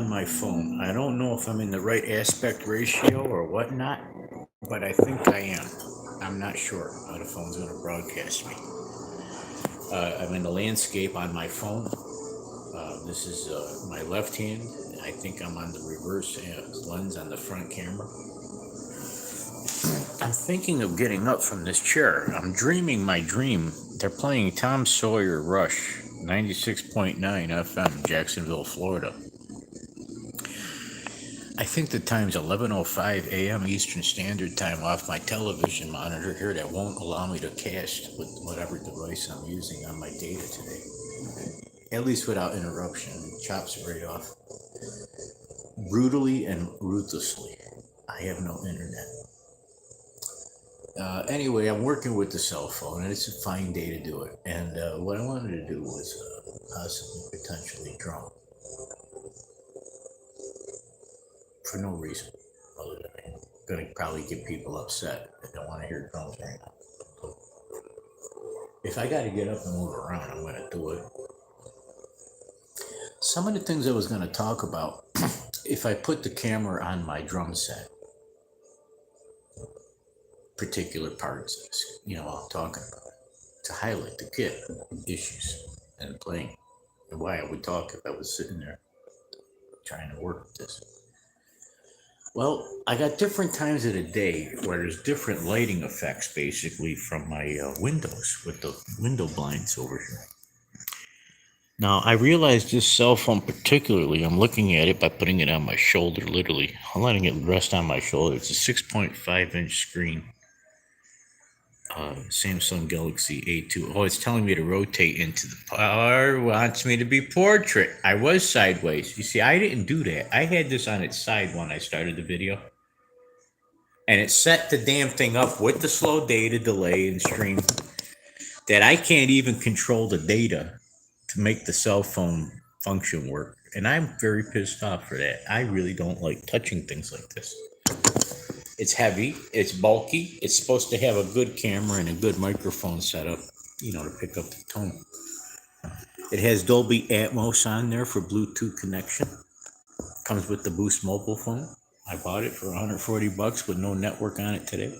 on my phone. I don't know if I'm in the right aspect ratio or whatnot, but I think I am. I'm not sure how the phone's going to broadcast me. I'm in the landscape on my phone. This is my left hand. I think I'm on the reverse lens on the front camera. I'm thinking of getting up from this chair. I'm dreaming my dream. They're playing Tom Sawyer Rush, 96.9 FM, Jacksonville, Florida. I think the time's 11:05 a.m. Eastern Standard Time off my television monitor here that won't allow me to cast with whatever device I'm using on my data today. At least without interruption. It chops it right off. Brutally and ruthlessly. I have no internet. Anyway, I'm working with the cell phone, and it's a fine day to do it. And what I wanted to do was possibly, potentially drum. For no reason other than I'm going to probably get people upset that don't want to hear drums right now. So if I got to get up and move around, I'm going to do it. Some of the things I was going to talk about, if I put the camera on my drum set, particular parts, I'm talking about it, to highlight the kit issues and playing, and why I would talk if I was sitting there trying to work with this. Well, I got different times of the day where there's different lighting effects basically from my windows with the window blinds over here. Now, I realize this cell phone particularly, I'm looking at it by putting it on my shoulder, literally. I'm letting it rest on my shoulder. It's a 6.5-inch screen. Samsung Galaxy A2. Oh, it's telling me to rotate into the power. Wants me to be portrait. I was sideways. You see, I didn't do that. I had this on its side when I started the video. And it set the damn thing up with the slow data delay and stream that I can't even control the data to make the cell phone function work. And I'm very pissed off for that. I really don't like touching things like this. It's heavy, it's bulky, it's supposed to have a good camera and a good microphone setup, to pick up the tone. It has Dolby Atmos on there for Bluetooth connection. Comes with the Boost mobile phone. I bought it for $140 with no network on it today.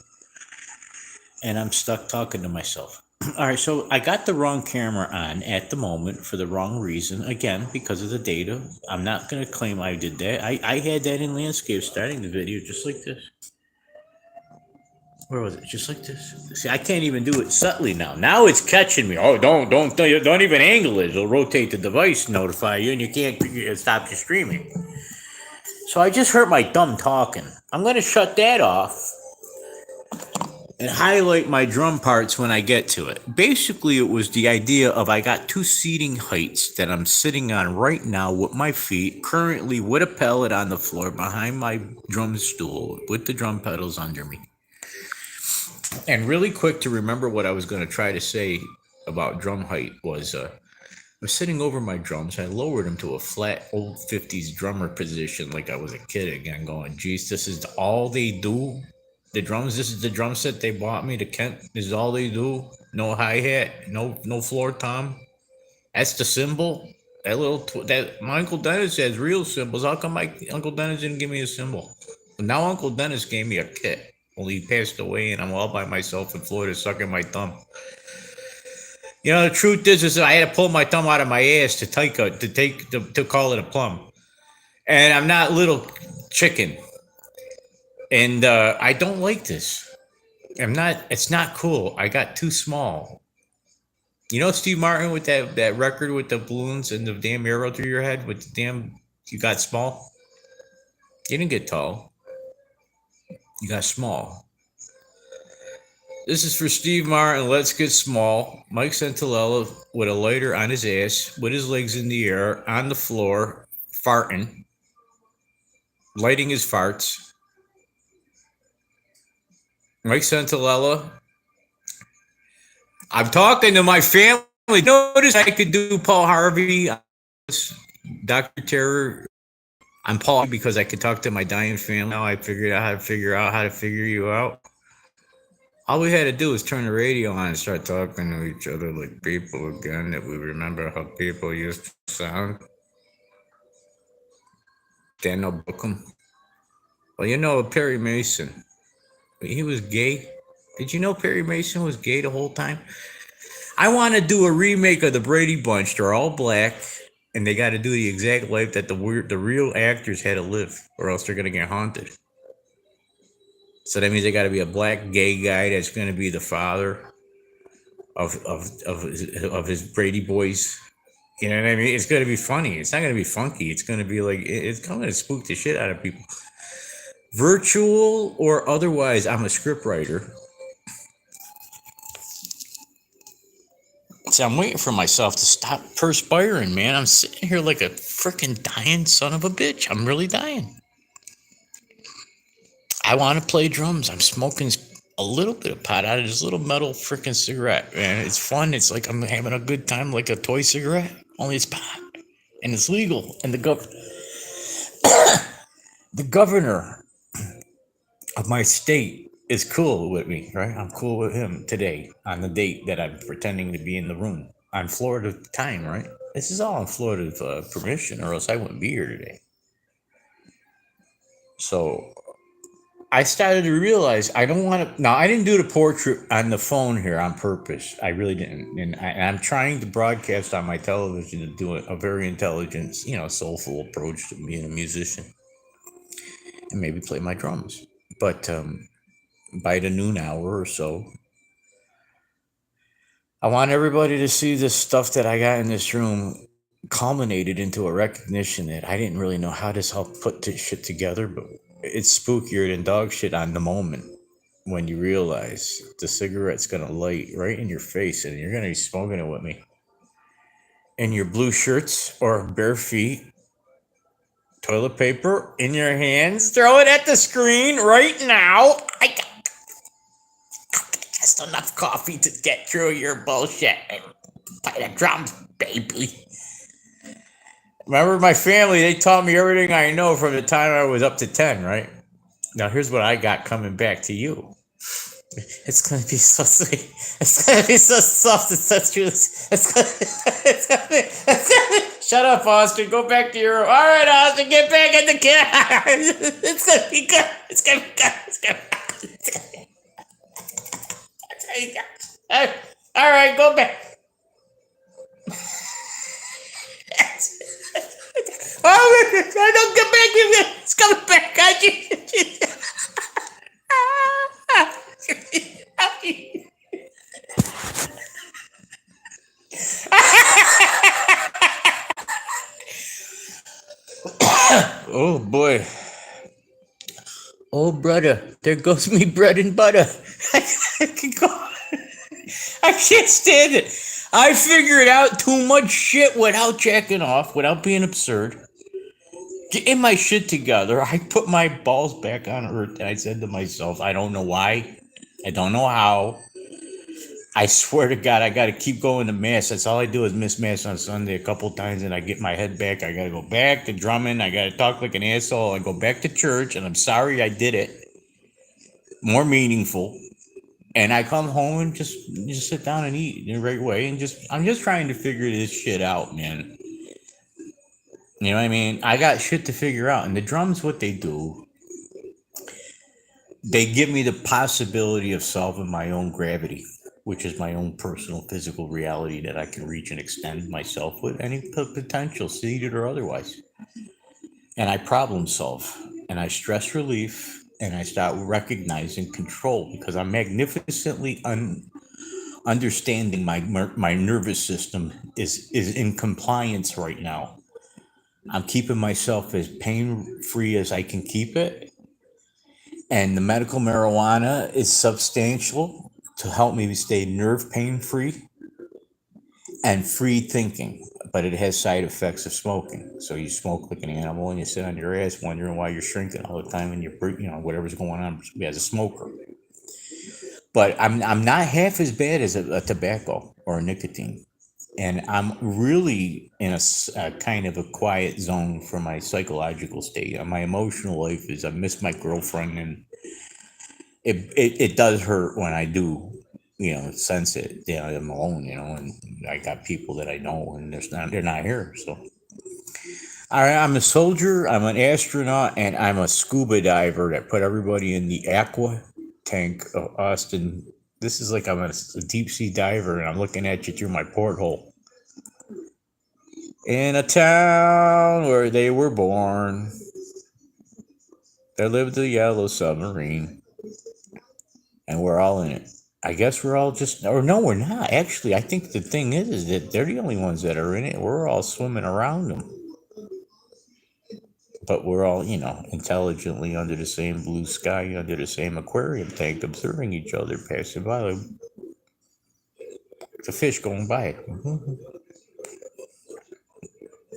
And I'm stuck talking to myself. All right, so I got the wrong camera on at the moment for the wrong reason. Again, because of the data. I'm not going to claim I did that. I had that in landscape starting the video just like this. Where was it? Just like this. See, I can't even do it subtly now. Now it's catching me. Oh, don't even angle it. It'll rotate the device, notify you, and you can't stop your streaming. So I just heard my thumb talking. I'm going to shut that off and highlight my drum parts when I get to it. Basically, it was the idea of I got two seating heights that I'm sitting on right now with my feet, currently with a pellet on the floor behind my drum stool with the drum pedals under me. And really quick to remember what I was going to try to say about drum height was I was sitting over my drums. I lowered them to a flat old 50s drummer position like I was a kid again, going, geez, this is all they do? The drums, this is the drum set they bought me, the Kent, this is all they do? No hi-hat, no floor tom? That's the cymbal? That my Uncle Dennis has real cymbals. How come my Uncle Dennis didn't give me a cymbal? But now Uncle Dennis gave me a kit. Well, he passed away, and I'm all by myself in Florida sucking my thumb. The truth is I had to pull my thumb out of my ass to call it a plum. And I'm not little chicken. And I don't like this. It's not cool. I got too small. Steve Martin with that record with the balloons and the damn arrow through your head with the damn, you got small? You didn't get tall. You got small. This is for Steve Martin. Let's get small. Mike Santalella with a lighter on his ass, with his legs in the air, on the floor, farting, lighting his farts. Mike Santalella. I'm talking to my family. Notice I could do Paul Harvey, Dr. Terror. I'm Paul because I could talk to my dying family. Now I figured out how to figure you out. All we had to do was turn the radio on and start talking to each other like people again, that we remember how people used to sound. Daniel Bookham. Well, you know Perry Mason. He was gay. Did you know Perry Mason was gay the whole time? I want to do a remake of the Brady Bunch. They're all black, and they got to do the exact life that the real actors had to live, or else they're gonna get haunted. So that means they got to be a black gay guy that's gonna be the father of his Brady boys. You know what I mean? It's gonna be funny. It's not gonna be funky. It's gonna be like it's gonna spook the shit out of people. Virtual or otherwise, I'm a scriptwriter. So I'm waiting for myself to stop perspiring, man. I'm sitting here like a freaking dying son of a bitch. I'm really dying. I want to play drums. I'm smoking a little bit of pot out of this little metal freaking cigarette, man. It's fun. It's like I'm having a good time, like a toy cigarette. Only it's pot, and it's legal. And the governor of my state is cool with me, right? I'm cool with him today on the date that I'm pretending to be in the room on Florida time, right? This is all on Florida permission, or else I wouldn't be here today. So I started to realize I don't want to. Now, I didn't do the portrait on the phone here on purpose. I really didn't. And I'm trying to broadcast on my television to do a very intelligent, soulful approach to being a musician and maybe play my drums. But by the noon hour or so, I want everybody to see this stuff that I got in this room culminated into a recognition that I didn't really know how this helped put this shit together, but it's spookier than dog shit on the moment when you realize the cigarette's gonna light right in your face and you're gonna be smoking it with me. In your blue shirts or bare feet, toilet paper in your hands, throw it at the screen right now. I got just enough coffee to get through your bullshit and play the drums, baby. Remember my family, they taught me everything I know from the time I was up to 10, right? Now here's what I got coming back to you. It's gonna be so sweet. It's gonna be so soft and such juice. Shut up, Austin. Go back to your room. All right, Austin, get back in the car. It's gonna be good. It's gonna be good. It's gonna be good. All right, go back. Oh, don't get back. It's coming back. Oh boy. Oh brother, there goes me bread and butter. I can't stand it. I figured out too much shit without jacking off, without being absurd. Getting my shit together, I put my balls back on earth and I said to myself, I don't know why. I don't know how. I swear to God, I got to keep going to mass. That's all I do is miss mass on Sunday a couple times, and I get my head back. I got to go back to drumming. I got to talk like an asshole. I go back to church, and I'm sorry I did it. More meaningful. And I come home and just sit down and eat in the right way, and I'm just trying to figure this shit out, man. You know what I mean? I got shit to figure out, and the drums, what they do, they give me the possibility of solving my own gravity, which is my own personal physical reality that I can reach and extend myself with any potential, seated or otherwise. And I problem solve, and I stress relief, and I start recognizing control because I'm magnificently understanding my nervous system is in compliance right now. I'm keeping myself as pain free as I can keep it. And the medical marijuana is substantial to help me stay nerve pain free and free thinking. But it has side effects of smoking. So you smoke like an animal and you sit on your ass wondering why you're shrinking all the time and you're, whatever's going on as a smoker. But I'm not half as bad as a tobacco or a nicotine. And I'm really in a kind of a quiet zone for my psychological state. My emotional life is I miss my girlfriend, and it does hurt when I do, sense it. I'm alone, and I got people that I know, and they're not here. So I'm a soldier, I'm an astronaut, and I'm a scuba diver that put everybody in the aqua tank of Austin. This is like I'm a deep sea diver, and I'm looking at you through my porthole. In a town where they were born, there lived a yellow submarine, and we're all in it. I guess we're all just, or no, we're not. Actually, I think the thing is that they're the only ones that are in it. We're all swimming around them. But we're all, intelligently under the same blue sky, under the same aquarium tank, observing each other passing by. Like the fish going by.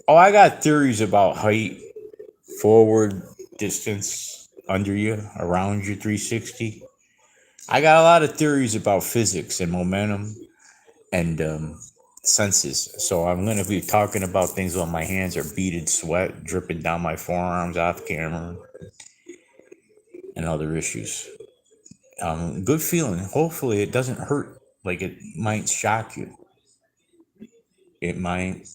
Oh, I got theories about height, forward, distance, under you, around you, 360. I got a lot of theories about physics and momentum and senses. So I'm going to be talking about things while my hands are beaded sweat dripping down my forearms off camera and other issues. Good feeling. Hopefully it doesn't hurt. Like it might shock you. It might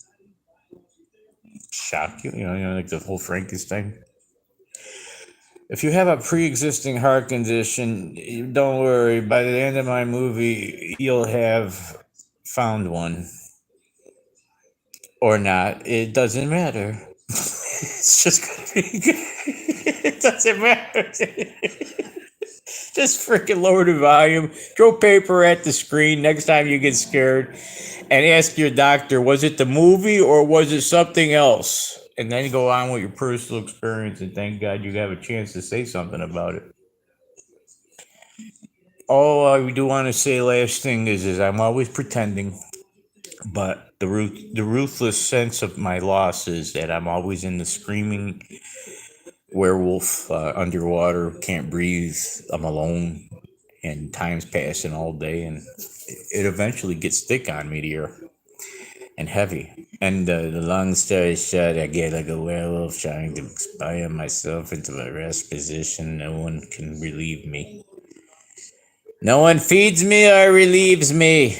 shock you. Like the whole Frankenstein. If you have a pre-existing heart condition, don't worry. By the end of my movie, you'll have found one or not. It doesn't matter. It's just gonna be good. It doesn't matter. Just freaking lower the volume, throw paper at the screen next time you get scared, and ask your doctor, was it the movie or was it something else? And then go on with your personal experience, and thank God you have a chance to say something about it. All I do want to say last thing is I'm always pretending, but the ruthless sense of my loss is that I'm always in the screaming werewolf underwater, can't breathe, I'm alone, and time's passing all day, and it eventually gets thick on me here and heavy. And the long story short, I get like a werewolf trying to inspire myself into a rest position. No one can relieve me. No one feeds me or relieves me.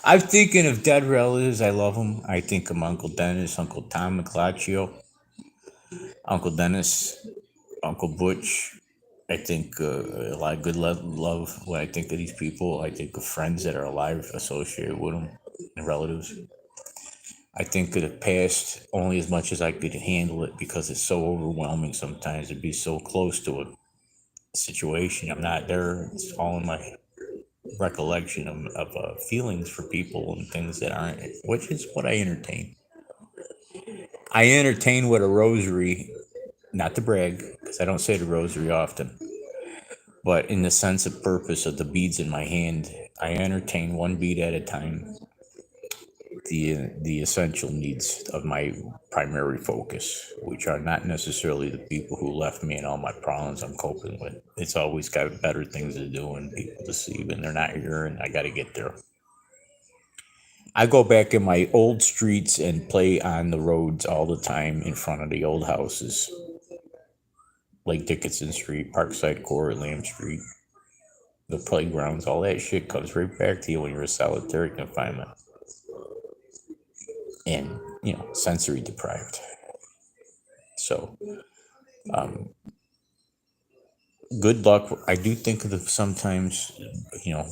I'm thinking of dead relatives. I love them. I think of Uncle Dennis, Uncle Tom McLachio, Uncle Dennis, Uncle Butch. I think a lot of good love when I think of these people. I think of friends that are alive associated with them and relatives. I think of the past only as much as I could handle it because it's so overwhelming sometimes to be so close to a situation. I'm not there. It's all in my recollection of feelings for people and things that aren't, which is what I entertain. I entertain with a rosary, not to brag, because I don't say the rosary often, but in the sense of purpose of the beads in my hand, I entertain one bead at a time the essential needs of my primary focus, which are not necessarily the people who left me and all my problems I'm coping with. It's always got better things to do and people to see when they're not here, and I got to get there. I go back in my old streets and play on the roads all the time in front of the old houses, like Dickinson Street, Parkside Court, Lamb Street, the playgrounds, all that shit comes right back to you when you're a solitary confinement and, sensory deprived. So, good luck. I do think of sometimes,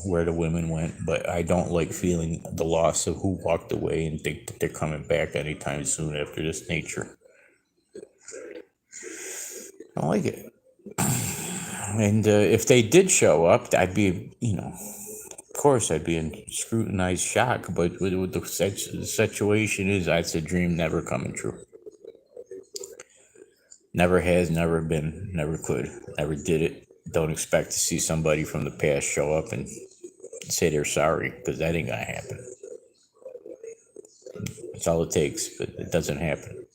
where the women went, but I don't like feeling the loss of who walked away and think that they're coming back anytime soon after this nature. I don't like it. And if they did show up, I'd be, of course, I'd be in scrutinized shock. But with the situation is, that's a dream never coming true. Never has, never been, never could, never did it. Don't expect to see somebody from the past show up and say they're sorry, because that ain't gonna happen. That's all it takes, but it doesn't happen.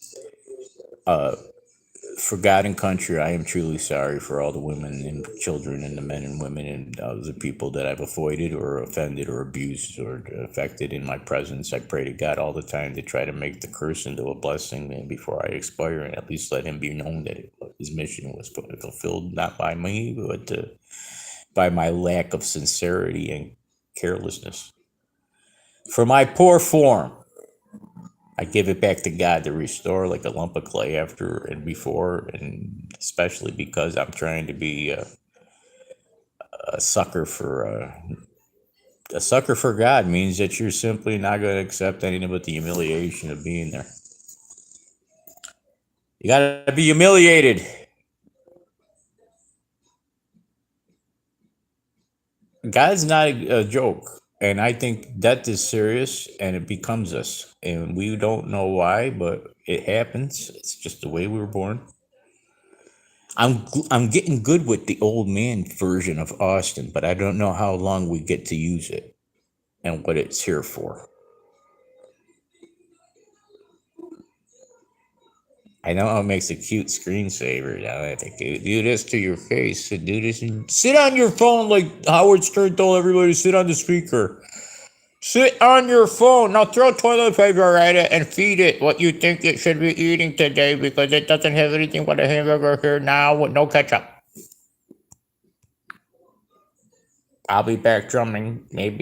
For God and country, I am truly sorry for all the women and children and the men and women and the people that I've avoided or offended or abused or affected in my presence. I pray to God all the time to try to make the curse into a blessing and before I expire, and at least let him be known that his mission was fulfilled not by me, but by my lack of sincerity and carelessness. For my poor form, I give it back to God to restore like a lump of clay after and before, and especially because I'm trying to be a sucker for a sucker for God means that you're simply not going to accept anything but the humiliation of being there. You got to be humiliated. God's not a joke. And I think death is serious and it becomes us. And we don't know why, but it happens. It's just the way we were born. I'm getting good with the old man version of Austin, but I don't know how long we get to use it and what it's here for. I know it makes a cute screensaver. You know, I think do this to your face. Do this and sit on your phone like Howard Stern told everybody to sit on the speaker. Sit on your phone. Now throw toilet paper at it and feed it what you think it should be eating today because it doesn't have anything but a hamburger here now with no ketchup. I'll be back drumming maybe